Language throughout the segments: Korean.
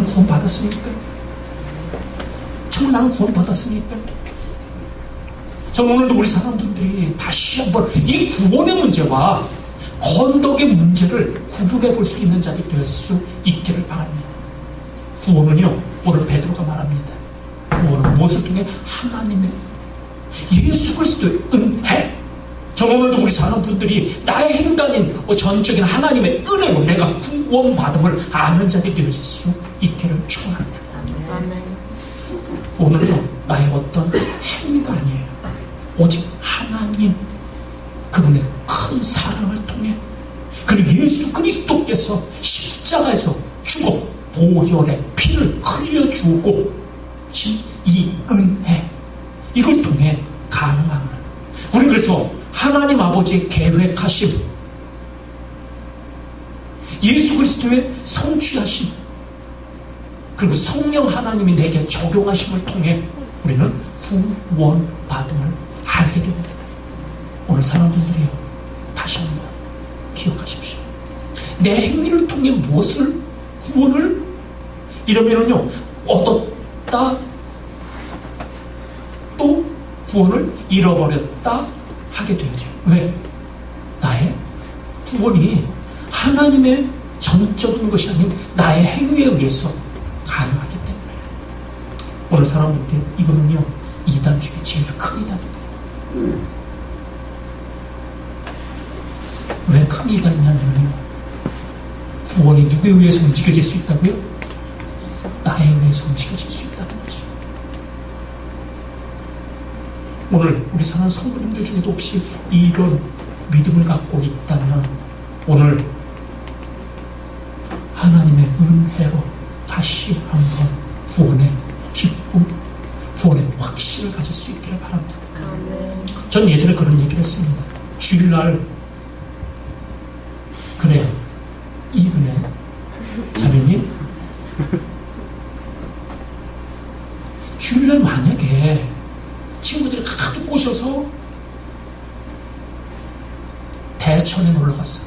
나는 구원 받았습니까? 정말 나는 구원 받았습니까? 저는 오늘도 우리 사람들이 다시 한번 이 구원의 문제와 건덕의 문제를 구분해 볼 수 있는 자들이 될 수 있기를 바랍니다. 구원은요, 오늘 베드로가 말합니다. 구원은 무엇을 통해? 하나님의 예수 그리스도의 은혜. 저는 오늘도 우리 사람분들이 나의 행단인 전적인 하나님의 은혜로 내가 구원받음을 아는 자들이 되어질 수 있기를 축원합니다. 오늘도 나의 어떤 행위가 아니에요. 오직 하나님 그분의 큰 사랑을 통해 그리고 예수 그리스도께서 십자가에서 죽어 보혈의 피를 흘려주고 이 은혜, 이걸 통해 가능함을 우리 그래서 하나님 아버지의 계획하심, 예수 그리스도의 성취하심, 그리고 성령 하나님이 내게 적용하심을 통해 우리는 구원받음을 알게 됩니다. 오늘 사람들이요, 다시 한번 기억하십시오. 내 행위를 통해 무엇을 구원을 이러면은요, 얻었다 또 구원을 잃어버렸다 하게 되어져요. 왜? 나의 구원이 하나님의 전적인 것이 아닌 나의 행위에 의해서 가능하기 때문에 오늘 사람들이 이거는요, 이단 중에 제일 큰 이단입니다. 왜 큰 이단이냐면요, 구원이 누구에 의해서 움직여질 수 있다고요? 나에 의해서 움직여질 수 있다는 거죠. 오늘 우리 사는 성도님들 중에도 혹시 이런 믿음을 갖고 있다면 오늘 하나님의 은혜로 다시 한번 구원의 기쁨, 구원의 확신을 가질 수 있기를 바랍니다. 전 예전에 그런 얘기를 했습니다. 주일날 그래요, 이 은혜 자매님, 주일날 만약에 친구들이 가득 꼬셔서 대천에 놀러 갔어.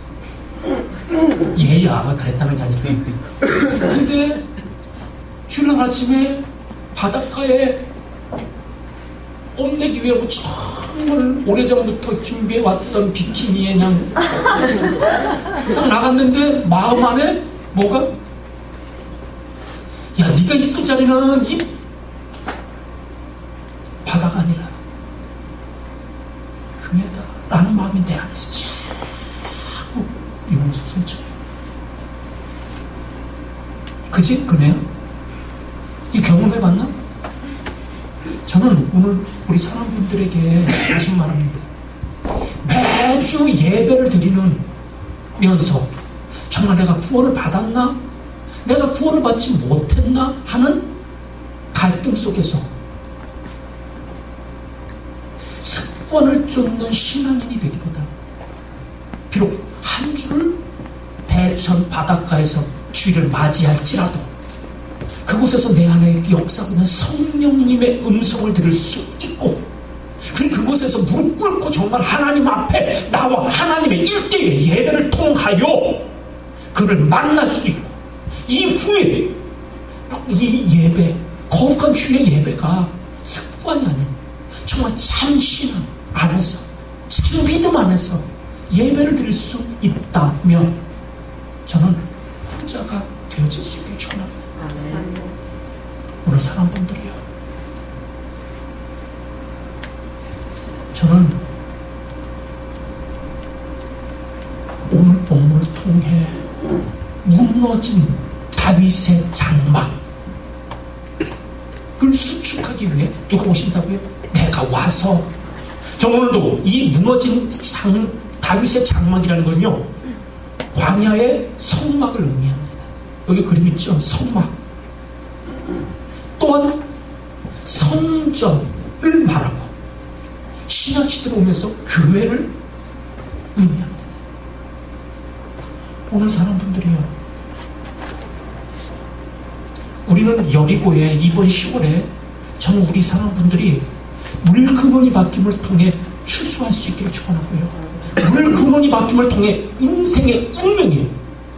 얘야 그랬다는 게 아니라, 근데 주일날 아침에 바닷가에 뽐내기 위해 정말 오래전부터 준비해왔던 비키니에 그냥 딱 나갔는데 마음 안에 뭐가, 야 네가 있을 자리는 이 바다가 아니라 교회다 라는 마음이 내 안에서 자꾸 용수성쳐요. 그지? 그네요? 이 경험해봤나? 저는 오늘 우리 사람분들에게 다시 말합니다. 매주 예배를 드리면서 정말 내가 구원을 받았나? 내가 구원을 받지 못했나? 하는 갈등 속에서 습관을 쫓는 신앙인이 되기보다 비록 한 주를 대천 바닷가에서 주일을 맞이할지라도 그곳에서 내 안에 역사하는 성령님의 음성을 들을 수 있고, 그리고 그곳에서 무릎 꿇고 정말 하나님 앞에 나와 하나님의 일대의 예배를 통하여 그를 만날 수 있고, 이후에 이 예배, 거룩한 주의 예배가 습관이 아닌 정말 참 신앙 안에서, 참 믿음 안에서 예배를 드릴 수 있다면 저는 후자가 되어질 수 있길 축원합니다. 오늘 사람분들이요, 저는 오늘 본문을 통해 무너진 다윗의 장막을 수축하기 위해 누가 오신다고요? 내가 와서. 저는 오늘도 이 무너진 다윗의 장막이라는 건요, 광야의 성막을 의미합니다. 여기 그림 있죠? 성막. 또한 성전을 말하고 신약시대로 오면서 교회를 의미합니다. 오늘 사람분들이요, 우리는 여리고에 이번 10월에 저는 우리 사람분들이 물근원이 바뀜을 통해 추수할 수 있기를 축원하고요, 물근원이 바뀜을 통해 인생의 운명이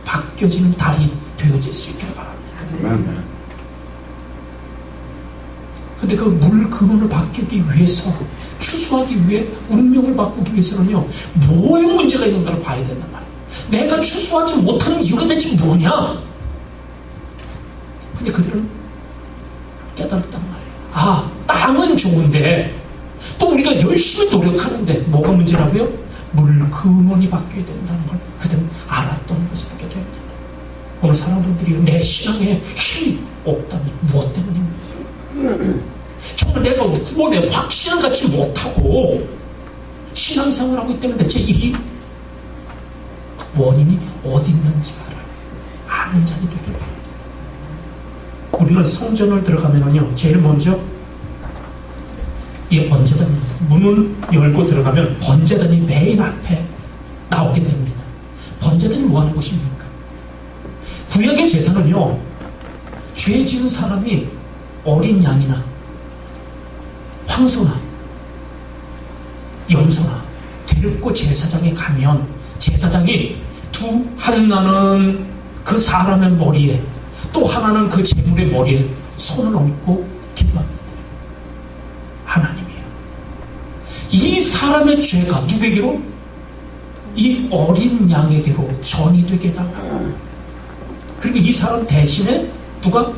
바뀌어지는 달이 되어질 수 있기를 바랍니다. 근데 그 물 근원을 바꾸기 위해서, 추수하기 위해 운명을 바꾸기 위해서는요, 뭐에 문제가 있는가를 봐야 된단 말이에요. 내가 추수하지 못하는 이유가 대체 뭐냐? 근데 그들은 깨달았단 말이에요. 아, 땅은 좋은데 또 우리가 열심히 노력하는데 뭐가 문제라고요? 물 근원이 바뀌어야 된다는 걸 그들은 알았던 것을 보게 됩니다. 오늘 사람들이 내 신앙에 힘이 없다면 무엇 때문입니까? 정말 내가 구원에 확신을 갖지 못하고 신앙생활을 하고 있기 때문에 대체 이 원인이 어디 있는지를 아는 자들이 되길 바랍니다. 우리는 성전을 들어가면요, 제일 먼저 이 번제단입니다. 문을 열고 들어가면 번제단이 맨 앞에 나오게 됩니다. 번제단이 뭐 하는 곳입니까? 구약의 제사는요, 죄 지은 사람이 어린 양이나 황소나 염소나 데리고 제사장에 가면 제사장이 하나는 그 사람의 머리에, 또 하나는 그 제물의 머리에 손을 얹고 기도합니다. 하나님이에요. 이 사람의 죄가 누구에게로? 이 어린 양에게로 전이 되게 해달라고. 그리고 이 사람 대신에 누가?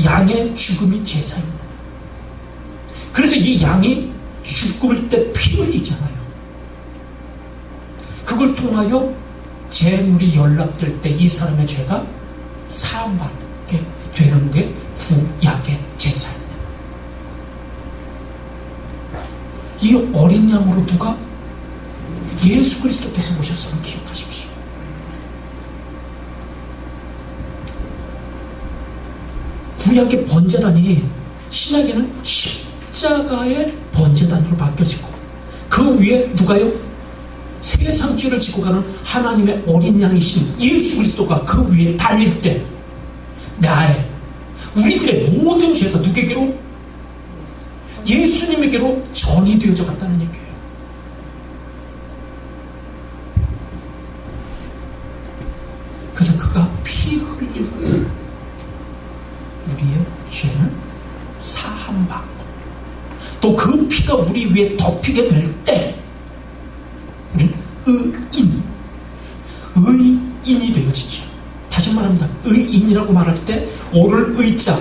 양의 죽음이 제사입니다. 그래서 이 양이 죽을 때 피 흘리잖아요. 그걸 통하여 제물이 연락될 때 이 사람의 죄가 사함받게 되는 게 구약의 제사입니다. 이 어린 양으로 누가? 예수 그리스도께서 오셨음을 기억하십시오. 구약의 번제단이 신약에는 십자가의 번제단으로 바뀌어지고, 그 위에 누가요? 세상 죄를 지고 가는 하나님의 어린 양이신 예수 그리스도가 그 위에 달릴 때 우리들의 모든 죄가 누구에게로? 예수님에게로 전이 되어져 갔다는 얘기예요. 그래서 그가 피 흘릴 때 우리의 죄는 사함받고, 또 그 피가 우리 위에 덮이게 될 때 우리는 의인이 되어지죠. 다시 말합니다. 의인이라고 말할 때 옳을 의자,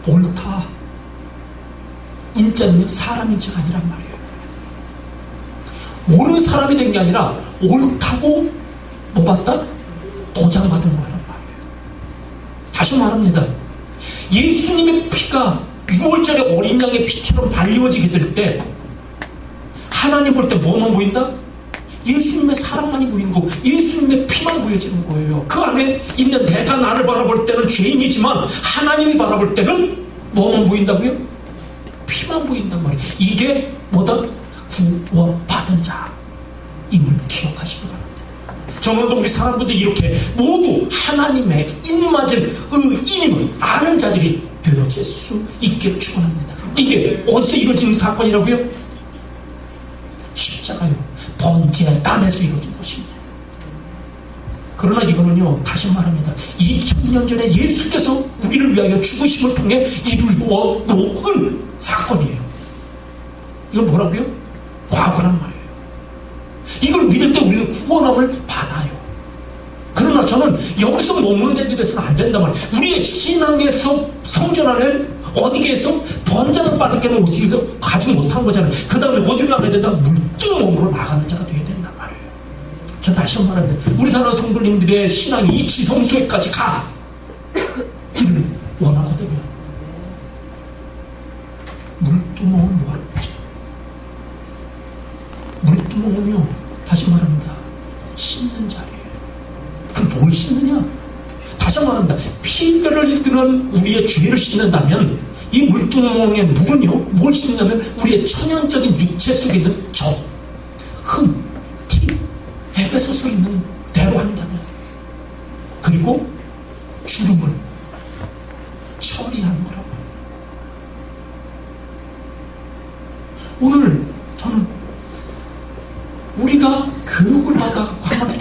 옳다, 인자는 사람 인자가 아니란 말이에요. 옳은 사람이 된 게 아니라 옳다고 뭐 받다? 도장 받은 거란 말이에요. 다시 말합니다. 예수님의 피가 6월절에 어린 양의 피처럼 발리워지게 될 때 하나님 볼 때 뭐만 보인다? 예수님의 사랑만이 보이는 거고 예수님의 피만 보여지는 거예요. 그 안에 있는 내가 나를 바라볼 때는 죄인이지만 하나님이 바라볼 때는 뭐만 보인다고요? 피만 보인단 말이에요. 이게 뭐다? 구원받은 자임을 기억하시기 바랍니다. 정말로 우리 사람들이 이렇게 모두 하나님의 입맞은 의인임을 아는 자들이 되어질 수 있기를 축원합니다. 이게 어디서 이루어지는 사건이라고요? 십자가요. 번제단에서 이루어진 것입니다. 그러나 이거는요, 다시 말합니다. 2000년 전에 예수께서 우리를 위하여 죽으심을 통해 이루어 놓은 사건이에요. 이건 뭐라고요? 과거란 말이에요. 이걸 믿을 때 우리는 구원함을 받아요. 그러나 저는 여기서 머무는 자들이 돼서는 안 된단 말이에요. 우리의 신앙에서 성전 안에 어디에서 번제를 받을 게는 오직 가지 못한 거잖아요. 그 다음에 어디로 나가야 된다? 물두멍으로 나가는 자가 되어야 된단 말이에요. 저 다시 한번 말합니다. 우리 사는 성도님들의 신앙이 이 지성소에까지 가기를 원하거든요. 물두멍은 뭐 하는 거지? 물두멍은요, 다시 말합니다. 씻는 자리예요. 그럼 뭘 씻느냐? 다시 말합니다. 피를 이끄는 우리의 죄를 씻는다면 이 물두멍의 물은요, 뭘 씻느냐면 우리의 천연적인 육체 속에 있는 적, 흠, 티, 에베소서 있는 대로 한다면, 그리고 주름을 처리하는 거란 말이에요. 오늘 저는 우리가 교육을 받아서 한번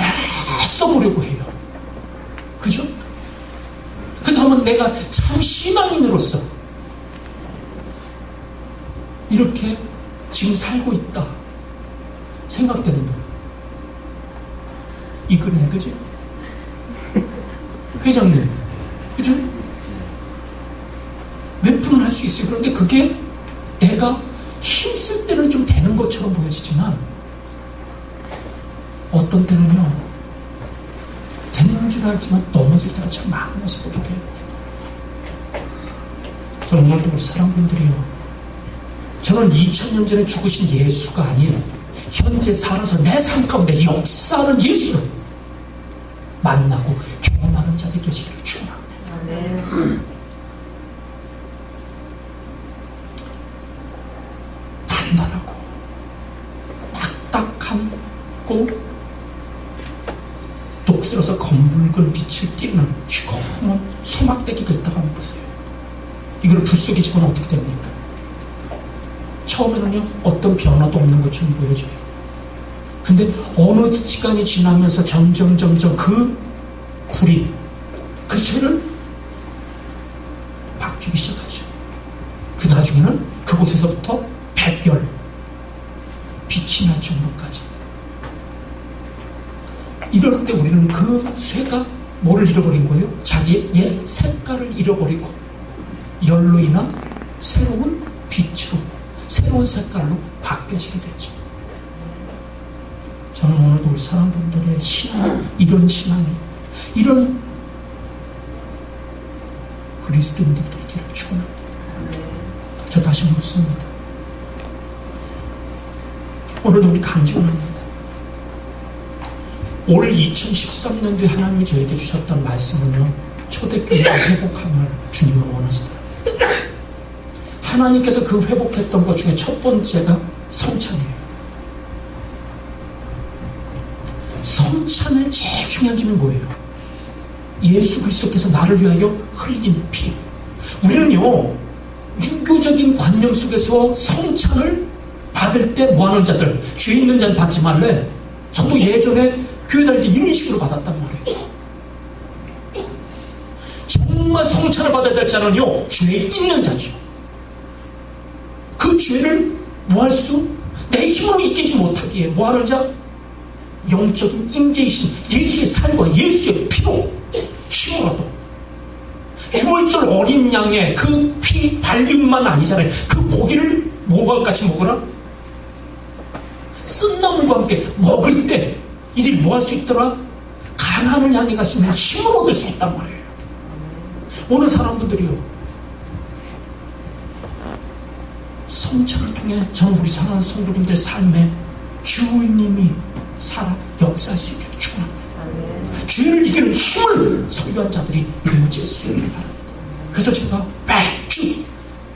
애써보려고 해요. 그죠? 그래서 한번 내가 참 신앙인으로서 이렇게 지금 살고 있다 생각되는 분 이근혜, 그죠? 회장님, 그죠? 몇 분은 할 수 있어요. 그런데 그게 내가 힘쓸 때는 좀 되는 것처럼 보여지지만 어떤 때는요 되는 줄 알지만 넘어질 때가 참 많은 것을 보게 됩니다. 저는 오늘도 우리 사람분들이요, 저는 2000년 전에 죽으신 예수가 아닌 현재 살아서 내 삶 가운데 역사하는 예수를 만나고 경험하는 자들이 되시기를 축원합니다. 단단하고 딱딱하고 녹슬어서 검붉은 빛을 띠는 시커먼 소막대기가 있다고 한번 보세요. 이걸 불 속에 집어넣으면 어떻게 됩니까? 처음에는요 어떤 변화도 없는 것처럼 보여져요. 근데 어느 시간이 지나면서 점점 그 불이, 그 쇠를 바뀌기 시작하죠. 그 나중에는 그곳에서부터 백열 빛이 날 정도까지. 이럴 때 우리는 그 쇠가 뭐를 잃어버린 거예요? 자기의 옛 색깔을 잃어버리고 열로 인한 새로운 빛으로, 새로운 색깔로 바뀌어지게 되죠. 저는 오늘도 우리 사람분들의 신앙, 이런 신앙이, 이런 그리스도인들도 있기를 축원합니다. 저 다시 묻습니다. 오늘도 우리 간증합니다. 올 2013년도에 하나님이 저에게 주셨던 말씀은요, 초대교회 회복함을 주님은 원하시더라고요. 하나님께서 그 회복했던 것 중에 첫 번째가 성찬이에요. 성찬의 제일 중요한 점이 뭐예요? 예수 그리스도께서 나를 위하여 흘린 피. 우리는요 유교적인 관념 속에서 성찬을 받을 때 뭐하는 자들, 죄 있는 자는 받지 말래. 저도 예전에 교회 다닐 때 이런 식으로 받았단 말이에요. 정말 성찬을 받아야 될 자는요 죄 있는 자죠. 그 죄를 뭐할 수? 내 힘으로 이기지 못하기에 뭐하는 자? 영적인 임재이신 예수의 살과 예수의 피로 힘으로도. 6월절 어린 양의 그 피 발육만 아니잖아요. 그 고기를 뭐가 같이 먹으라? 쓴나물과 함께 먹을 때 이들이 뭐 할 수 있더라? 가난을 향해 갈 수 있는 힘을 얻을 수 있단 말이에요. 오늘 사람들이요 성찬을 통해 저는 우리 사랑하는 성도님들 삶에 주님이 살아 역사할 수 있게 축원합니다. 죄를 이기는 힘을 소유한 자들이 되어질 수 있길 바랍니다. 그래서 제가 매주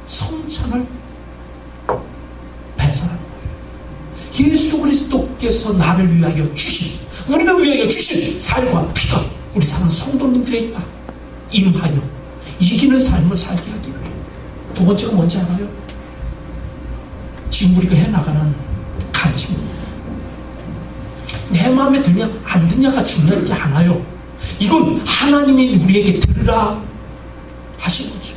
성찬을 배설하는 거예요. 예수 그리스도께서 나를 위하여 주신, 우리를 위하여 주신 살과 피가 우리 사랑하는 성도님들에게 임하여 이기는 삶을 살게 하기 위해. 두 번째가 뭔지 알아요? 지금 우리가 해나가는 간증입니다. 내 마음에 드냐 안 드냐가 중요하지 않아요. 이건 하나님이 우리에게 들으라 하신 거죠.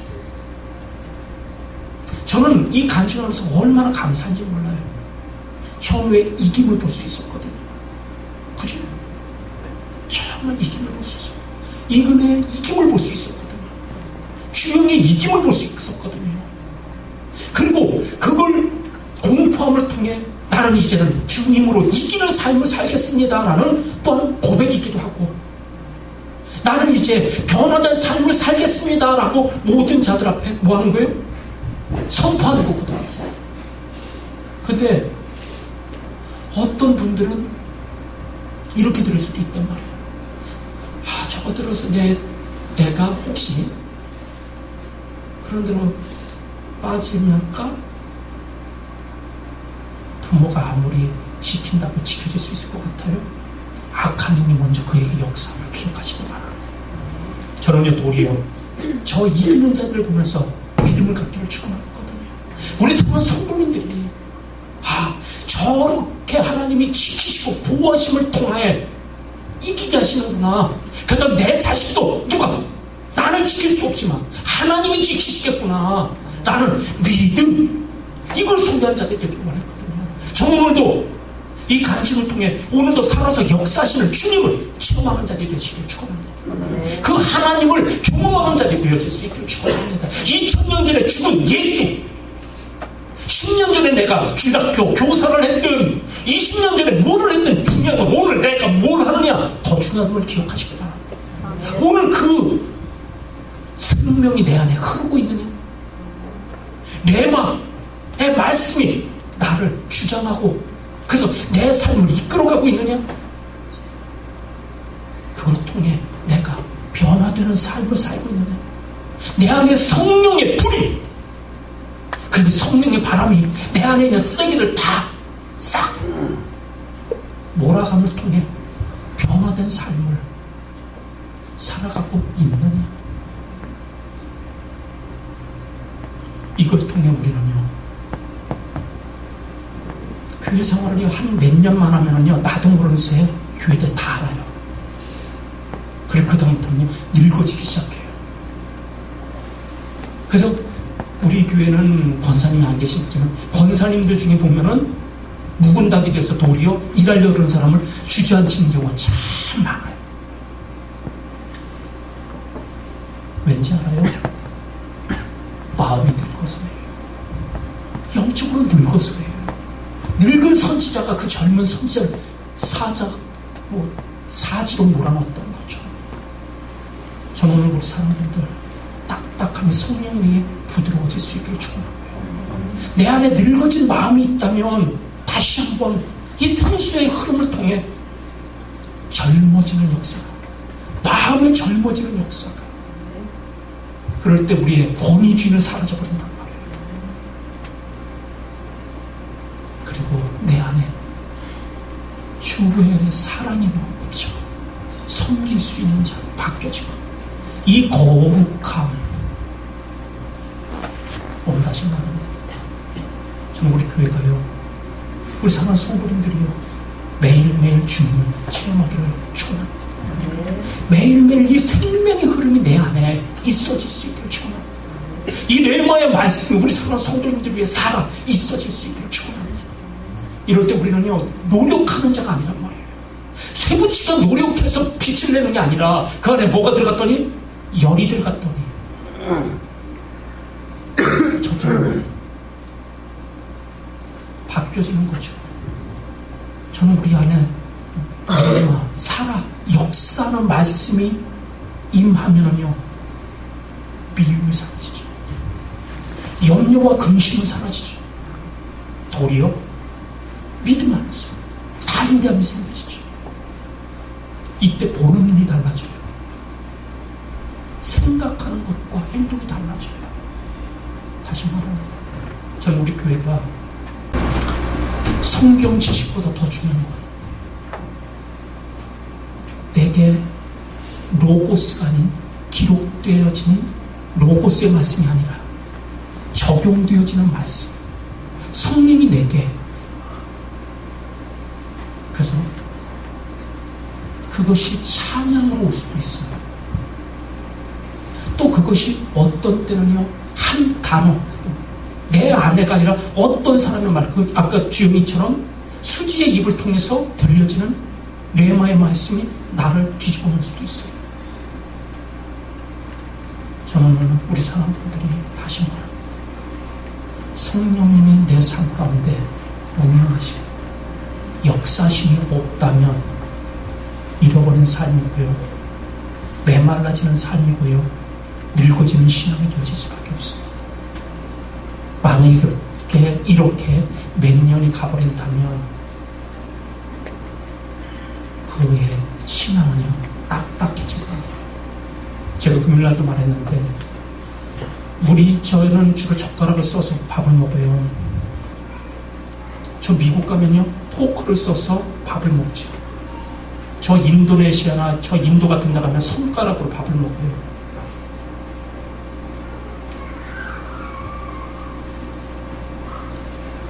저는 이 간증하면서 얼마나 감사한지 몰라요. 현우의 이김을 볼 수 있었거든요. 그죠? 정말 이김을 볼 수 있어요. 이근의 이김을 볼 수 있었거든요. 주영의 이김을 볼 수 있었거든요. 그리고 그걸 공포함을 통해 나는 이제는 주님으로 이기는 삶을 살겠습니다 라는 또한 고백이기도 하고, 나는 이제 변화된 삶을 살겠습니다 라고 모든 자들 앞에 뭐 하는 거예요? 선포하는 거거든요. 근데 어떤 분들은 이렇게 들을 수도 있단 말이에요. 아, 저거 들어서 내 애가 혹시 그런 데로 빠지니까 부모가 아무리 지킨다고 지켜질 수 있을 것 같아요? 악한 영이 먼저 그에게 역사함을 기억하시기 바랍니다. 저는요 도리어 저 이기는 자들을 보면서 믿음을 갖기를 축원하거든요. 우리 사랑하는 성도님들이 저렇게 하나님이 지키시고 보호하심을 통하여 이기게 하시는구나. 그다음 내 자식도 누가 나는 지킬 수 없지만 하나님이 지키시겠구나. 나는 믿음, 이걸 소유한 자들이 되길 원했거든요. 저는 오늘도 이 간증을 통해 오늘도 살아서 역사하시는 주님을 체험하는 자들이 되시길 축원합니다. 그 하나님을 경험하는 자들이 되어질 수 있기를 축원합니다. 2000년 전에 죽은 예수, 10년 전에 내가 주일학교 교사를 했든 20년 전에 뭐를 했든 중요한 건 오늘 내가 뭘 하느냐 더 중요한 걸 기억하시기 바랍니다. 오늘 그 생명이 내 안에 흐르고 있느냐, 레마의 말씀이 나를 주장하고 그래서 내 삶을 이끌어가고 있느냐, 그걸 통해 내가 변화되는 삶을 살고 있느냐, 내 안에 성령의 불이, 그 성령의 바람이 내 안에 있는 쓰레기를 다 싹 몰아감을 통해 변화된 삶을 살아가고 있느냐, 이걸 통해 우리는요 교회 생활을 한 몇 년만 하면은요 나도 모르는 새에 교회들 다 알아요. 그리고 그다음부터는 늙어지기 시작해요. 그래서 우리 교회는 권사님이 안 계시지만 권사님들 중에 보면은 묵은 닭이 돼서 도리어 일하려고 그러는 사람을 주저앉히는 경우가 참 많아요. 왠지 알아요? 마음이 늙어서예요. 영적으로 늙어서예요. 늙은 선지자가 그 젊은 선지자를 사지로 몰아넣었던 거죠. 저는 오늘 우리 사람들들 딱딱함이 성령에 부드러워질 수 있기를 축원하고요. 내 안에 늙어진 마음이 있다면 다시 한번 이 생수의 흐름을 통해 젊어지는 역사가, 마음의 젊어지는 역사가, 그럴 때 우리의 권위주의는 사라져버린단 말이에요. 그리고 내 안에 주의 사랑이 넘쳐 섬길 수 있는 자로 바뀌어지고, 이 거룩함, 오늘 다시 말합니다. 저는 우리 교회가요, 우리 사랑하는 성도님들이요, 매일매일 주님을 체험하기를 축원합니다. 매일매일 이 생명의 흐름이 내 안에 있어질 수 있기를 축원합니다. 이 레마의 말씀이 우리 사랑하는 성도님들 위해 살아 있어질 수 있기를 축원합니다. 이럴 때 우리는요 노력하는 자가 아니란 말이에요. 세부치가 노력해서 빛을 내는 게 아니라 그 안에 뭐가 들어갔더니 열이 들어갔더니 저절로 바뀌어지는 거죠. 저는 우리 안에 살아 역사하는 말씀이 임하면은요 미움이 사라지죠. 염려와 근심은 사라지죠. 도리어 믿음 안에서 담대함이 생기시죠. 이때 보는 눈이 달라져요. 생각하는 것과 행동이 달라져요. 다시 말합니다. 저는 우리 교회가 성경 지식보다 더 중요한 건 내게 로고스가 아닌 기록되어지는 로고스의 말씀이 아니라 적용되어지는 말씀, 성령이 내게, 그래서 그것이 찬양으로 올 수도 있어요. 또 그것이 어떤 때는요 한 단어, 내 아내가 아니라 어떤 사람의 말, 그 아까 주영이처럼 수지의 입을 통해서 들려지는 레마의 말씀이 나를 뒤집어 놓을 수도 있어요. 저는 우리 사람들이 다시 말합니다. 성령님이 내 삶 가운데 운영하시고 역사심이 없다면 잃어버린 삶이고요, 메말라지는 삶이고요, 늙어지는 신앙이 되어질 수밖에 없습니다. 만약에 이렇게 몇 년이 가버린다면 그의 신앙은요 딱딱해질 거예요. 제가 금요일날도 말했는데 저희는 주로 젓가락을 써서 밥을 먹어요. 저 미국 가면요 포크를 써서 밥을 먹죠. 저 인도네시아나 저 인도 같은 데 가면 손가락으로 밥을 먹어요.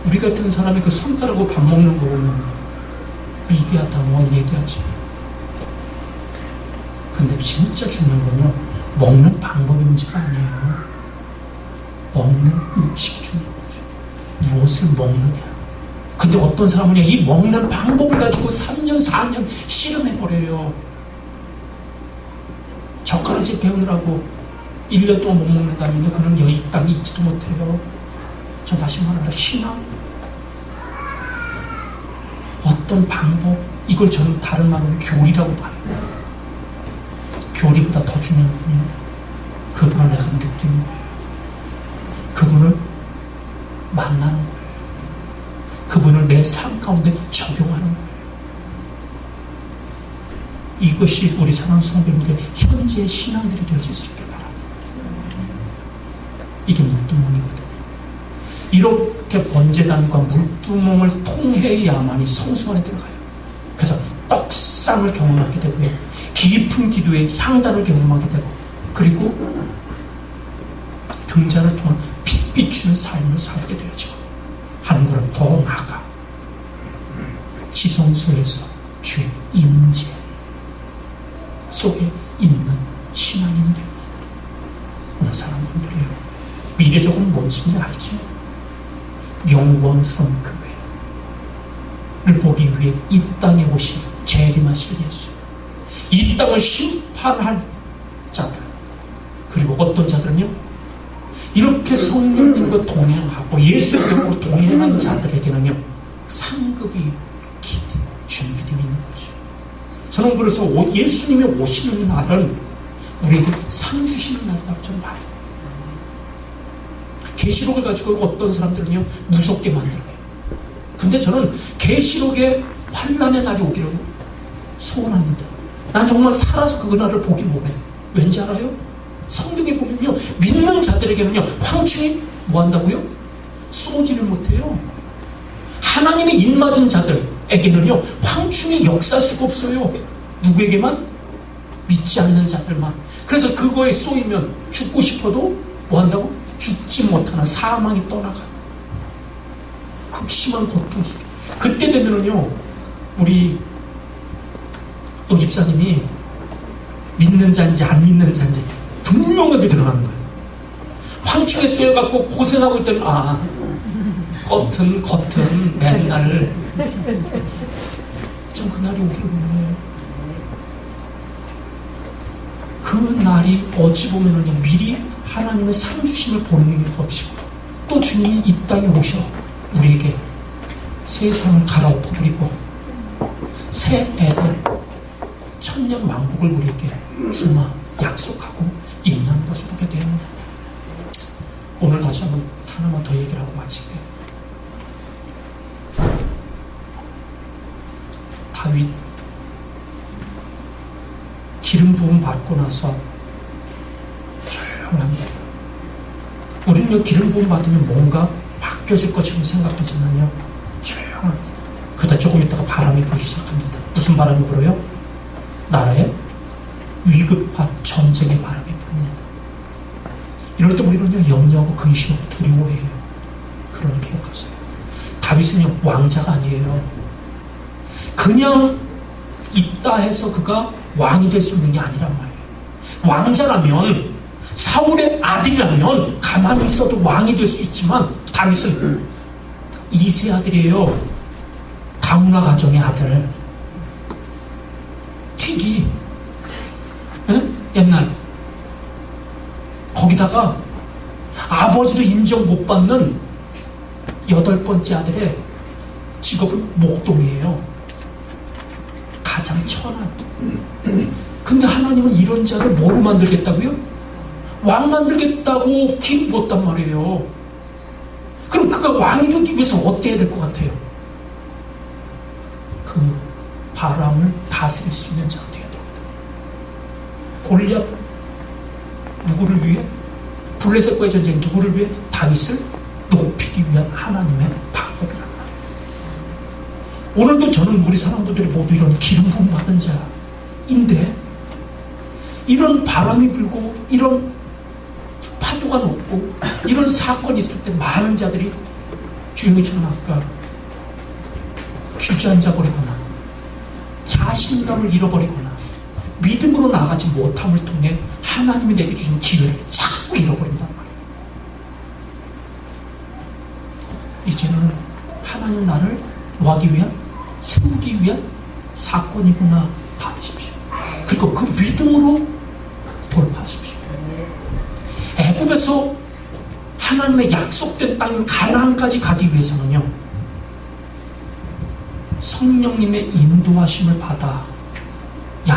우리 같은 사람이 그 손가락으로 밥 먹는 거 보면 미개하다 뭐 얘기하지. 근데 진짜 중요한 건요 먹는 방법이 문제가 아니에요. 먹는 음식이 중요한 거죠. 무엇을 먹느냐. 근데 어떤 사람은 이 먹는 방법을 가지고 3년, 4년 실험해버려요. 젓가락질 배우느라고 1년 동안 못 먹는다면 그는 이 땅에 있지도 못해요. 저 다시 말하라, 신앙. 어떤 방법, 이걸 저는 다른 말로는 교리라고 봐요. 교리보다 더 중요한 건요, 그분을 내가 느끼는 거예요. 그분을 만나는 거예요. 그분을 내 삶 가운데 적용하는 거예요. 이것이 우리 사랑하는 성도님들의 현재의 신앙들이 되어질 수 있게 바랍니다. 이게 물두멍이거든요. 이렇게 번제단과 물두멍을 통해야만이 성수 안에 들어가요. 그래서 떡상을 경험하게 되고요, 깊은 기도의 향단을 경험하게 되고, 그리고 등잔을 통한 빛 비추는 삶을 살게 되어지고, 한 걸음 더 나아가 지성소에서 주의 임재 속에 있는 신앙인이 됩니다. 오늘 사람들이요, 미래적으로 뭔지 알죠? 영광스러운 교회를 보기 위해 이 땅에 오신 재림하실 예수, 이 땅을 심판할 자들, 그리고 어떤 자들은요, 이렇게 성령님과 동행하고 예수 이름으로 동행한 자들에게는요, 상급이 기대, 준비되어 있는 거죠. 저는 그래서 예수님이 오시는 날은 우리에게 상 주시는 날이라고 저는 봐요. 계시록을 가지고 어떤 사람들은요, 무섭게 만들어요. 근데 저는 계시록의 환난의 날이 오기를 소원합니다. 난 정말 살아서 그 날을 보길 원해요. 왠지 알아요? 성경에 보면요, 믿는 자들에게는요, 황충이 뭐 한다고요? 쏘지를 못해요. 하나님의 입맞은 자들에게는요, 황충이 역사할 수가 없어요. 누구에게만? 믿지 않는 자들만. 그래서 그거에 쏘이면 죽고 싶어도 뭐 한다고? 죽지 못하는 사망이 떠나가. 극심한 고통 속에. 그때 되면은요, 우리 노 집사님이 믿는 자인지 안 믿는 자인지 분명하게 드러나는 거예요. 황충에 쏘여갖고 고생하고 있다면, 아, 겉은 맨날 좀 그날이 오기를 원해요. 그 날이 어찌 보면은요, 미리 하나님의 상주심을 보는 것이고, 또 주님이 이 땅에 오셔 우리에게 세상을 갈아엎어버리고 새 에덴 천년 왕국을 우리에게 주마 약속하고 임하는 것을 보게 됩니다. 오늘 다시 한번 하나만 더 얘기를 하고 마칠게요. 다윗 기름 부음 받고 나서 조용합니다. 우리는 기름 부음 받으면 뭔가 바뀌어질 것처럼 생각하지만요, 조용합니다. 그러다 조금 있다가 바람이 불기 시작합니다. 무슨 바람이 불어요? 나라에 위급한 전쟁의 바람이 붑니다. 이럴 때 우리는요, 염려하고 근심하고 두려워해요. 그러니 기억하세요. 다윗은요, 왕자가 아니에요. 그냥 있다 해서 그가 왕이 될 수 있는 게 아니란 말이에요. 왕자라면, 사울의 아들이라면 가만히 있어도 왕이 될 수 있지만, 다윗은 이세 아들이에요. 다문화 가정의 아들. 튀기. 응? 옛날. 거기다가 아버지도 인정 못 받는 8번째 아들의 직업은 목동이에요. 가장 천한. 근데 하나님은 이런 자를 뭐로 만들겠다고요? 왕 만들겠다고 기 부었단 말이에요. 그럼 그가 왕이 되기 위해서 어떻게 해야 될 것 같아요? 그 바람을 다스릴 수 있는 자가 되어야 됩니다. 골리앗 누구를 위해? 블레셋과의 전쟁 누구를 위해? 다윗을 높이기 위한 하나님의 방법이란 말이에요. 오늘도 저는 우리 사람들이 모두 이런 기름 부음 받은 자인데, 이런 바람이 불고 이런 파도가 높고 이런 사건이 있을 때 많은 자들이 주영이처럼 아까 주저앉아 버리거나 자신감을 잃어버리거나 믿음으로 나가지 못함을 통해 하나님이 내게 주신 기회를 자꾸 잃어버린단 말이에요. 이제는 하나님 나를 뭐하기 위한? 세우기 위한 사건이구나 받으십시오. 그리고 그 믿음으로 돌파하십시오. 애굽에서 하나님의 약속된 땅 가나안까지 가기 위해서는요, 성령님의 인도하심을 받아야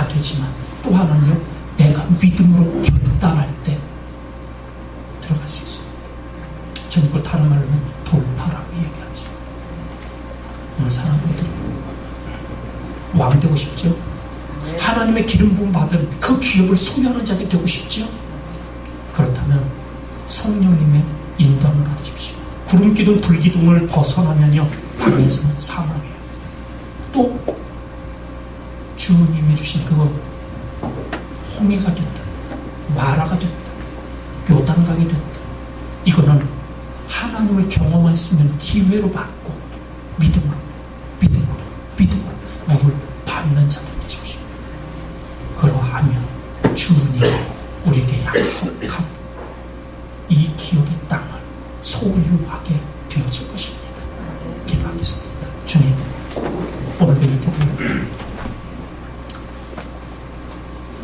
되지만 또 하나는요, 내가 믿음으로 결단할 때 들어갈 수 있습니다. 저는 이걸 다른 말로는 돌파라고 얘기하죠. 오늘 사람들이 왕 되고 싶죠? 하나님의 기름 부음 받은 그 기업을 소유하는 자들이 되고 싶죠? 그렇다면 성령님의 인도함을 받으십시오. 구름 기둥 불 기둥을 벗어나면요, 광야에서는 사망이에요. 또 주님이 주신 그거 홍해가 됐든 마라가 됐든 요단강이 됐든 이거는 하나님을 경험할 수 있는 기회로 받고 믿음으로 물을 밟는 자들 되십시오. 그러하면 주님이 우리에게 약속한 이 기업의 땅을 소유하게 되어질 것입니다. 기도하겠습니다. 주님, 오늘 이 때문에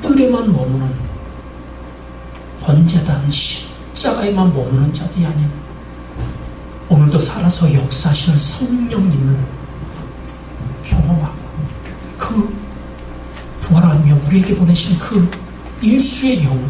뜰에만 머무는 번제단 십자가에만 머무는 자들이 아닌 오늘도 살아서 역사하시는 성령님을 경험하고 그 부활하며 우리에게 보내신 그 예수의 영으로